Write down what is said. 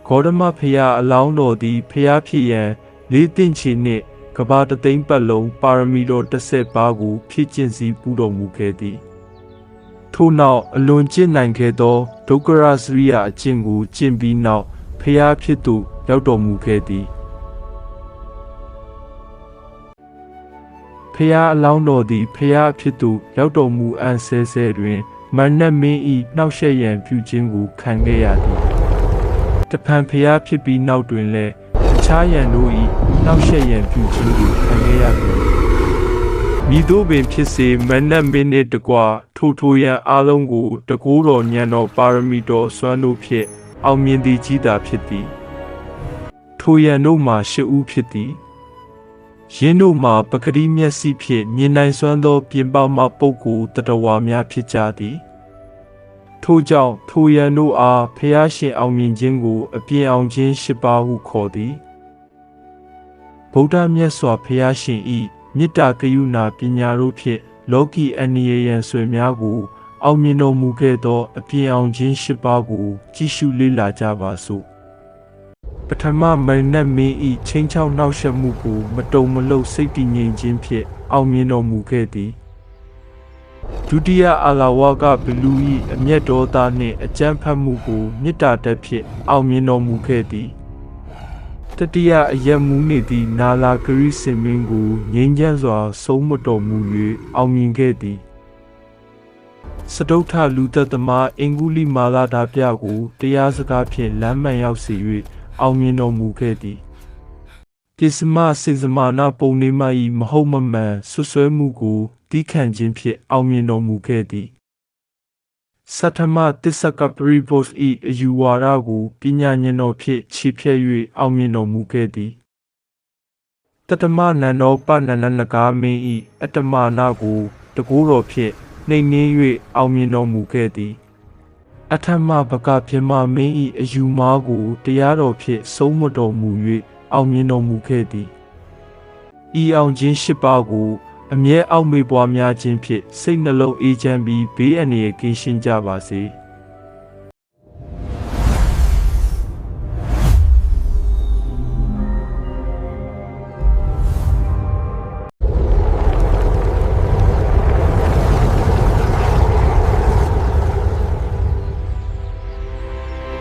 ဂေါတမဖရာအလောင်းတော်သည်ဖရာဖြစ်ရန်လေးတင့်ချီနှင့်ကဘာတသိန်းပတ်လုံးပါရမီတော်10ပါးကိုဖြည့်ကျင့်စည်းပူတော်မူခဲ့သည်ထို့နောက်အလွန်ကျင့်နိုင်ခဲ့သောဒုက္ခရစရိယအကျင့်ကိုကျင့်ပြီးနောက်ဖရာဖြစ်သူရောက်တော်မူခဲ့သည်ဖရာအလောင်းတော်သည်ဖရာဖြစ်သူရောက်တော်မူအံ့ဆဲဆဲတွင်မနတ်မင်း၏နှောက်ယှက်ရန်ပြုခြင်းကိုခံခဲ့ရသည်တဖန်ဖရာဖြစ်ပြီးနောက်တွင်လည်းအခြားရန်တို့၏နှောက်ယှက်ရန်ပြုခြင်းကိုခံခဲ့ရသည်မိတို့ပင်ဖြစ်စေမနတ်မင်းနှင့်တကွထိုရန်အားလုံးကိုတကူတော်ဉာဏ်တော်ပါရမီတော်စွမ်းတို့ဖြင့်အောင်မြင်သည်ကြီးသာဖြစ်သည်ထိုရန်တို့မှာ8ဦးဖြစ်သည်ယင်းတို့မှာပကတိမျက်စိဖြင့်မြင်နိုင်စွမ်းသောပြင်ပမှပုဂ္ဂိုလ်တတဝါများဖြစ်ကြသည်ထို့ကြောင့်ထိုရန်တို့အားဖျားရှင်အောင်မြင်ခြင်းကိုအပြင်အောင်ခြင်း8ပါးဟုခေါ်သည်ဗုဒ္ဓမြတ်စွာဘုရားရှင်၏မေတ္တာကရုဏာပညာတို့ဖြင့်လောကီအန္တရာယ်ရန်ဆွေများကိုအောင်မြင်တော်မူခဲ့သောအပြင်အောင်ခြင်း8ပါးကိုကြည့်ရှုလေ့လာကြပါစို့ပထမမနတ်မင်း၏ချင်းချောက်နှောက်ယှက်မှုကိုမတုံမလှုပ်စိတ်တည်ငြိမ်ခြင်းဖြင့်အောင်မြင်တော်မူခဲ့သည်ဒုတိယအာလဝကဘလူ၏အမျက်ဒေါသနှင့်အကြမ်းဖက်မှုကိုမေတ္တာတက်ဖြင့်အောင်မြင်တော်မူခဲ့သည်တတိယအယက်မူနေသည့်နာလာဂရိစင်မင်းကိုငြိမ်းချမ်းစွာဆုံးမတော်မူ၍အောင်မြင်ခဲ့သည်စတုထလူသက်သမားအင်္ဂုလိမာလာတာပြကိုတရားစကားဖြင့်လမ်းမှန်ရောက်စေ၍အောင်မြင်တော်မူခဲ့သည်ပစ္စမစေစမာနာပုံနေမ၏မဟုတ်မမှန်ဆွဆွဲမှုကိုတီးခံခြင်းဖြင့်အောင်မြင်တော်မူခဲ့သည်သတ္တမသစ္စကပရိဘောစ်၏အယူဝါဒကိုပညာဉာဏ်တော်ဖြင့်ခြေဖြတ်၍အောင်မြင်တော်မူခဲ့သည်တတမနန္ဒောပနန္ဒနဂါမင်း၏အတ္တမနာကိုတကိုးတော်ဖြင့်နှိမ်နင်း၍အောင်မြင်တော်မူခဲ့သည်အထမဘဂဗြဟ္မာမင်း၏အယူမားကိုတရားတော်ဖြင့်ဆုံးမတော်မူ၍အောင်မြင်တော်မူခဲ့သည်ဤအောင်ခြင်း8ပါးကိုအမြဲအောက်မေ့ပွားများခြင်းဖြင့်စိတ်နှလုံးအေးချမ်းပြီးဘေးအန္တရာယ်ကင်းရှင်းကြပါစေ။